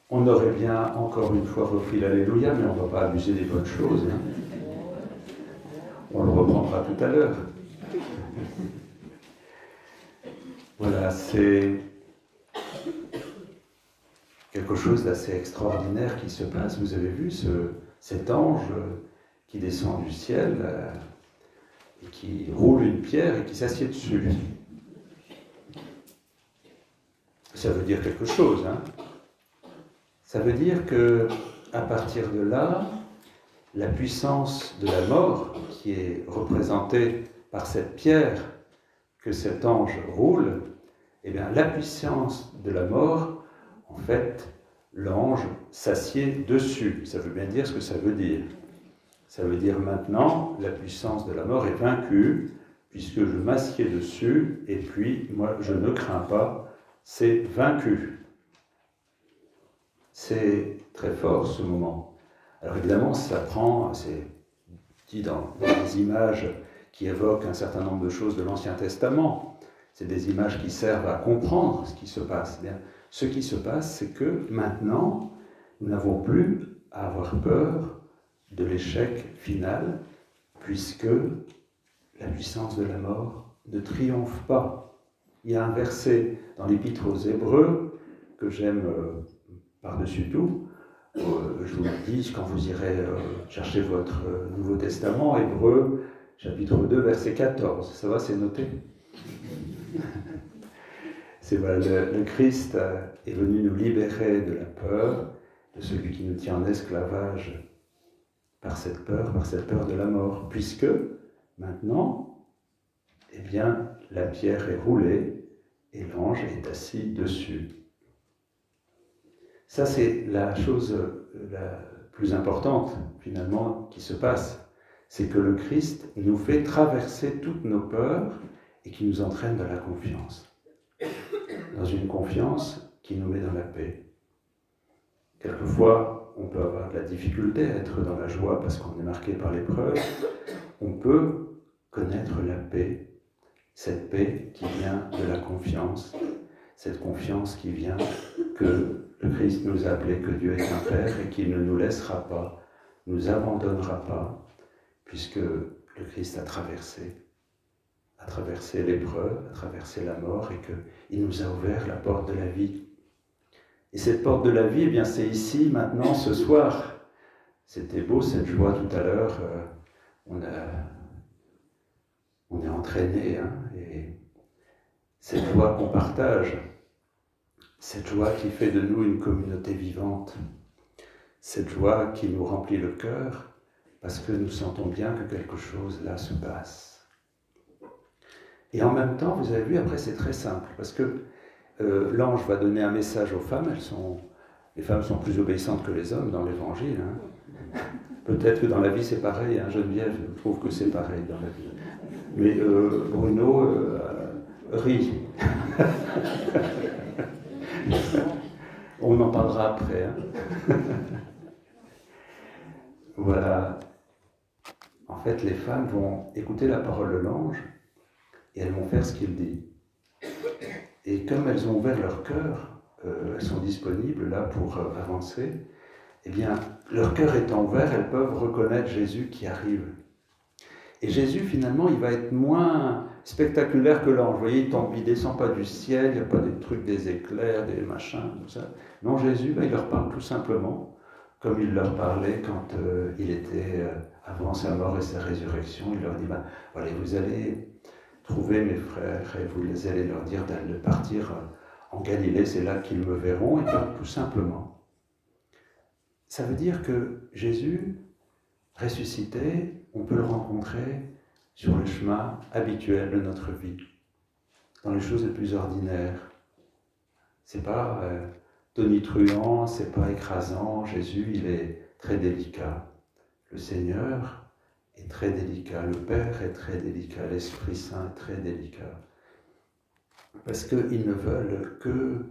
On aurait bien encore une fois repris l'Alléluia, mais on ne va pas abuser des bonnes choses. Hein. On le reprendra tout à l'heure. Voilà, c'est quelque chose d'assez extraordinaire qui se passe. Vous avez vu cet ange qui descend du ciel et qui roule une pierre et qui s'assied dessus. Ça veut dire quelque chose, hein. Ça veut dire que, à partir de là, la puissance de la mort, qui est représentée par cette pierre que cet ange roule, eh bien, la puissance de la mort, en fait, l'ange s'assied dessus. Ça veut bien dire ce que ça veut dire. Ça veut dire maintenant, la puissance de la mort est vaincue, puisque je m'assieds dessus, et puis, moi, je ne crains pas, c'est vaincu. C'est très fort ce moment. Alors évidemment, ça prend, c'est dit dans des images qui évoquent un certain nombre de choses de l'Ancien Testament. C'est des images qui servent à comprendre ce qui se passe. Bien, ce qui se passe, c'est que maintenant, nous n'avons plus à avoir peur de l'échec final, puisque la puissance de la mort ne triomphe pas. Il y a un verset dans l'Épître aux Hébreux que j'aime par-dessus tout. Je vous le dis, quand vous irez chercher votre Nouveau Testament, Hébreux, chapitre 2, verset 14. Ça va, c'est noté? C'est voilà, le Christ est venu nous libérer de la peur, de celui qui nous tient en esclavage par cette peur de la mort, puisque maintenant, eh bien, la pierre est roulée et l'ange est assis dessus. Ça, c'est la chose la plus importante, finalement, qui se passe. C'est que le Christ nous fait traverser toutes nos peurs et qui nous entraîne dans la confiance. Dans une confiance qui nous met dans la paix. Quelquefois, on peut avoir de la difficulté à être dans la joie parce qu'on est marqué par l'épreuve. On peut connaître la paix, cette paix qui vient de la confiance, cette confiance qui vient que le Christ nous a appelé, que Dieu est un Père et qu'il ne nous laissera pas, nous abandonnera pas, puisque le Christ a traversé l'épreuve, a traversé la mort et qu'il nous a ouvert la porte de la vie. Et cette porte de la vie, eh bien, c'est ici, maintenant, ce soir. C'était beau cette joie tout à l'heure. On est entraîné, hein, et cette joie qu'on partage, cette joie qui fait de nous une communauté vivante, cette joie qui nous remplit le cœur parce que nous sentons bien que quelque chose là se passe. Et en même temps, vous avez vu, après c'est très simple, parce que l'ange va donner un message aux femmes, les femmes sont plus obéissantes que les hommes dans l'évangile. Hein. Peut-être que dans la vie c'est pareil, hein. Geneviève trouve que c'est pareil dans la vie. Mais Bruno rit. On en parlera après. Hein. Voilà. En fait, les femmes vont écouter la parole de l'ange et elles vont faire ce qu'il dit. Et comme elles ont ouvert leur cœur, elles sont disponibles là pour avancer, eh bien, leur cœur étant ouvert, elles peuvent reconnaître Jésus qui arrive. Et Jésus, finalement, il va être moins spectaculaire que l'ange. Vous voyez, il ne descend pas du ciel, il n'y a pas des trucs, des éclairs, des machins, tout ça. Non, Jésus, il leur parle tout simplement, comme il leur parlait quand il était avant sa mort et sa résurrection. Il leur dit, voilà, vous allez trouver mes frères et vous allez leur dire d'aller partir en Galilée, c'est là qu'ils me verront, et bien, tout simplement. Ça veut dire que Jésus, ressuscité, on peut le rencontrer sur le chemin habituel de notre vie, dans les choses les plus ordinaires. C'est pas tonitruant, c'est pas écrasant. Jésus, il est très délicat. Le Seigneur est très délicat, le Père est très délicat, l'Esprit Saint est très délicat. Parce qu'ils ne veulent que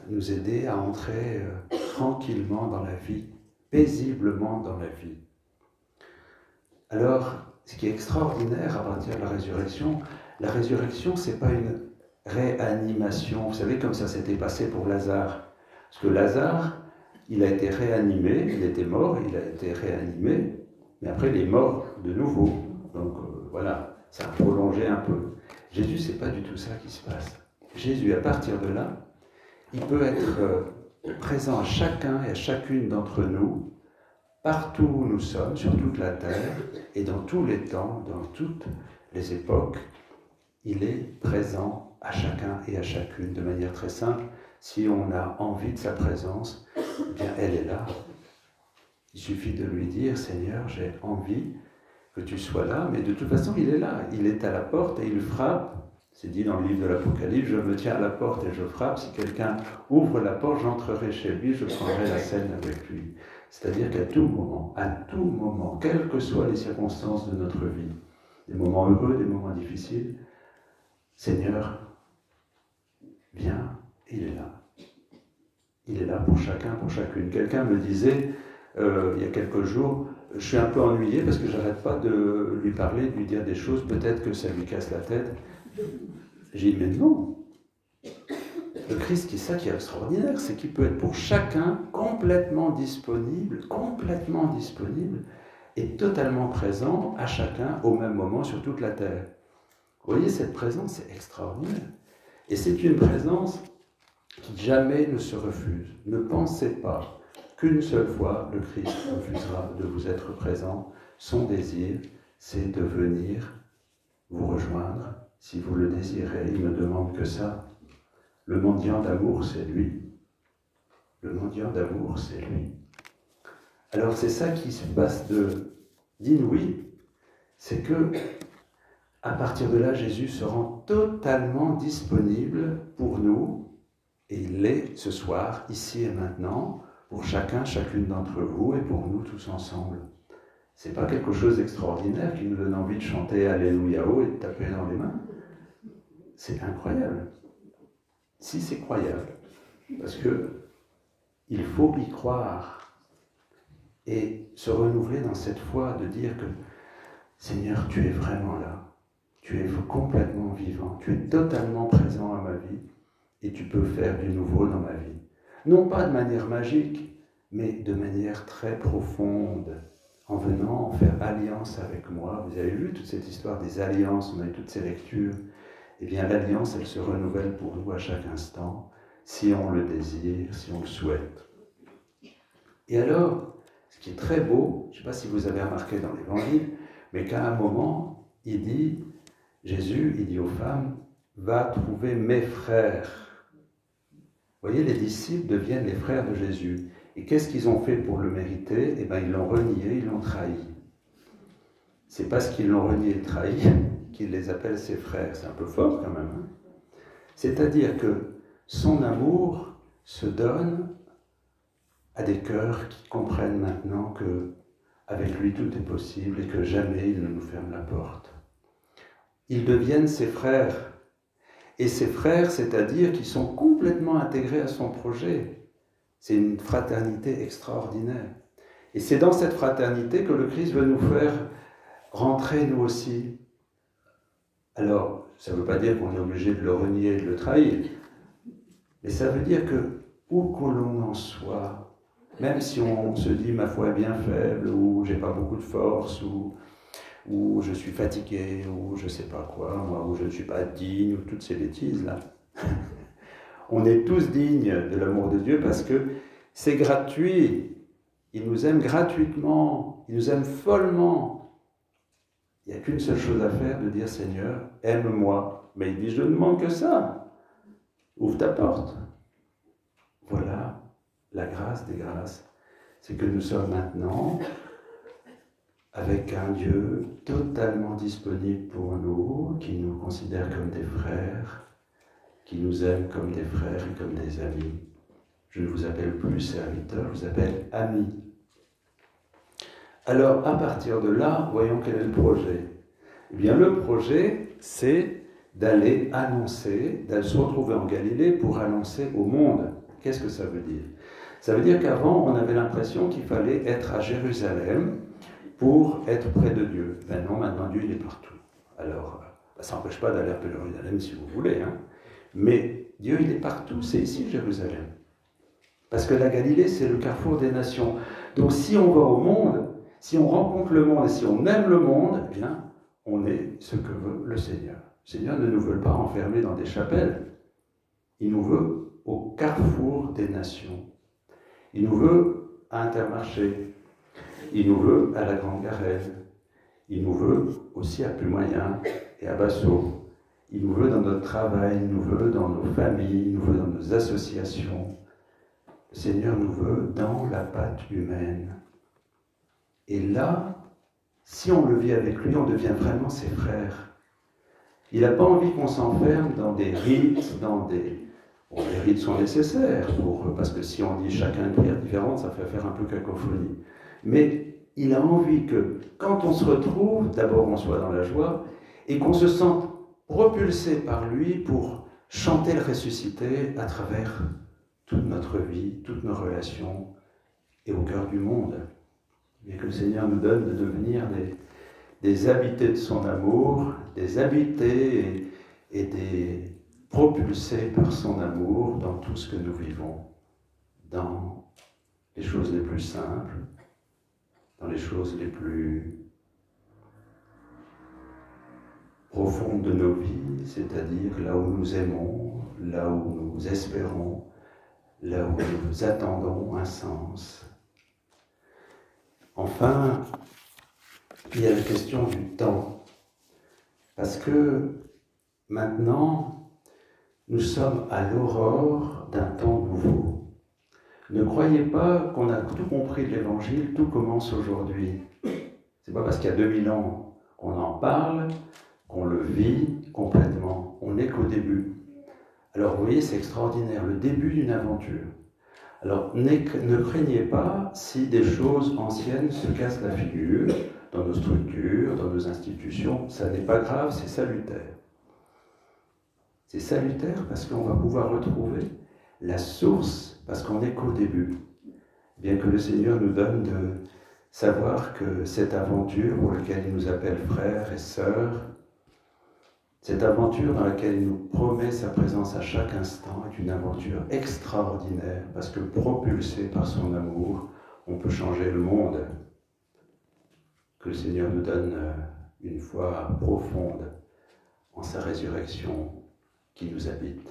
nous aider à entrer tranquillement dans la vie, paisiblement dans la vie. Alors, ce qui est extraordinaire à partir de la résurrection, c'est pas une réanimation. Vous savez, comme ça s'était passé pour Lazare. Parce que Lazare, il a été réanimé, il était mort, il a été réanimé, mais après il est mort de nouveau. Donc voilà, ça a prolongé un peu. Jésus, c'est pas du tout ça qui se passe. Jésus, à partir de là, il peut être présent à chacun et à chacune d'entre nous, partout où nous sommes, sur toute la terre, et dans tous les temps, dans toutes les époques, il est présent à chacun et à chacune de manière très simple. Si on a envie de sa présence, eh bien elle est là. Il suffit de lui dire, Seigneur, j'ai envie que tu sois là, mais de toute façon, il est là. Il est à la porte et il frappe. C'est dit dans le livre de l'Apocalypse, je me tiens à la porte et je frappe. Si quelqu'un ouvre la porte, j'entrerai chez lui, je prendrai la scène avec lui. C'est-à-dire qu'à tout moment, quelles que soient les circonstances de notre vie, des moments heureux, des moments difficiles, Seigneur, viens, il est là. Il est là pour chacun, pour chacune. Quelqu'un me disait, il y a quelques jours, je suis un peu ennuyé parce que je n'arrête pas de lui parler, de lui dire des choses, peut-être que ça lui casse la tête. J'ai dit, mais non. Le Christ, c'est ça qui est extraordinaire, c'est qu'il peut être pour chacun complètement disponible et totalement présent à chacun au même moment sur toute la terre. Vous voyez, cette présence, c'est extraordinaire. Et c'est une présence qui jamais ne se refuse. Ne pensez pas qu'une seule fois le Christ refusera de vous être présent. Son désir, c'est de venir vous rejoindre si vous le désirez. Il ne me demande que ça. Le mendiant d'amour, c'est lui. Le mendiant d'amour, c'est lui. Alors c'est ça qui se passe d'inouï, c'est que à partir de là, Jésus se rend totalement disponible pour nous, et il l'est ce soir, ici et maintenant, pour chacun, chacune d'entre vous, et pour nous tous ensemble. C'est pas quelque chose d'extraordinaire qui nous donne envie de chanter Alléluia et de taper dans les mains. C'est incroyable. Si, c'est croyable. Parce que il faut y croire et se renouveler dans cette foi, de dire que Seigneur, tu es vraiment là. Tu es complètement vivant. Tu es totalement présent à ma vie et tu peux faire du nouveau dans ma vie. Non pas de manière magique, mais de manière très profonde, en venant en faire alliance avec moi. Vous avez vu toute cette histoire des alliances, on a eu toutes ces lectures. Eh bien, l'alliance, elle se renouvelle pour nous à chaque instant, si on le désire, si on le souhaite. Et alors, ce qui est très beau, je ne sais pas si vous avez remarqué dans l'Évangile, mais qu'à un moment, Jésus, il dit aux femmes, va trouver mes frères. Vous voyez, les disciples deviennent les frères de Jésus. Et qu'est-ce qu'ils ont fait pour le mériter? Eh bien, ils l'ont renié, ils l'ont trahi. C'est parce qu'ils l'ont renié et trahi qu'il les appelle ses frères. C'est un peu fort quand même. Hein? C'est-à-dire que son amour se donne à des cœurs qui comprennent maintenant que avec lui tout est possible et que jamais il ne nous ferme la porte. Ils deviennent ses frères. Et ses frères, c'est-à-dire qu'ils sont complètement intégrés à son projet. C'est une fraternité extraordinaire. Et c'est dans cette fraternité que le Christ veut nous faire rentrer nous aussi. Alors, ça ne veut pas dire qu'on est obligé de le renier et de le trahir, mais ça veut dire que, où que l'on en soit, même si on se dit ma foi est bien faible, ou j'ai pas beaucoup de force, ou je suis fatigué, ou je sais pas quoi, moi, ou je ne suis pas digne, ou toutes ces bêtises-là. On est tous dignes de l'amour de Dieu parce que c'est gratuit. Il nous aime gratuitement, il nous aime follement. Il n'y a qu'une seule chose à faire, de dire Seigneur, aime-moi. Mais il dit, je ne demande que ça. Ouvre ta porte. Voilà la grâce des grâces. C'est que nous sommes maintenant avec un Dieu totalement disponible pour nous, qui nous considère comme des frères, qui nous aime comme des frères et comme des amis. Je ne vous appelle plus serviteur, je vous appelle ami. Alors, à partir de là, voyons quel est le projet. Eh bien, le projet, c'est d'aller annoncer, d'aller se retrouver en Galilée pour annoncer au monde. Qu'est-ce que ça veut dire? Ça veut dire qu'avant, on avait l'impression qu'il fallait être à Jérusalem pour être près de Dieu. Ben non, maintenant, Dieu, il est partout. Alors, ça n'empêche pas d'aller à Jérusalem si vous voulez, hein. Mais Dieu, il est partout, c'est ici Jérusalem. Parce que la Galilée, c'est le carrefour des nations. Donc si on va au monde, si on rencontre le monde et si on aime le monde, eh bien, on est ce que veut le Seigneur. Le Seigneur ne nous veut pas enfermer dans des chapelles. Il nous veut au carrefour des nations. Il nous veut à Intermarché. Il nous veut à la Grande Garenne. Il nous veut aussi à Plumoyen et à Bassot. Il nous veut dans notre travail, il nous veut dans nos familles, il nous veut dans nos associations. Le Seigneur nous veut dans la patte humaine. Et là, si on le vit avec lui, on devient vraiment ses frères. Il n'a pas envie qu'on s'enferme dans des rites, Bon, les rites sont nécessaires, parce que si on dit chacun une prière différente, ça fait faire un peu cacophonie. Mais il a envie que, quand on se retrouve, d'abord on soit dans la joie, et qu'on se sente propulsé par lui pour chanter le ressuscité à travers toute notre vie, toutes nos relations, et au cœur du monde. Et que le Seigneur nous donne de devenir des habités de son amour, des habités et des propulsés par son amour dans tout ce que nous vivons, dans les choses les plus simples, dans les choses les plus profondes de nos vies, c'est-à-dire là où nous aimons, là où nous espérons, là où nous attendons un sens. Enfin, il y a la question du temps, parce que maintenant, nous sommes à l'aurore d'un temps nouveau. Ne croyez pas qu'on a tout compris de l'Évangile, tout commence aujourd'hui. C'est pas parce qu'il y a 2000 ans qu'on en parle, qu'on le vit complètement. On n'est qu'au début. Alors vous voyez, c'est extraordinaire, le début d'une aventure. Alors ne craignez pas si des choses anciennes se cassent la figure, dans nos structures, dans nos institutions, ça n'est pas grave, c'est salutaire. C'est salutaire parce qu'on va pouvoir retrouver la source, parce qu'on n'est qu'au début. Bien que le Seigneur nous donne de savoir que cette aventure pour laquelle il nous appelle frères et sœurs, cette aventure dans laquelle il nous promet sa présence à chaque instant est une aventure extraordinaire, parce que propulsé par son amour, on peut changer le monde. Que le Seigneur nous donne une foi profonde en sa résurrection qui nous habite.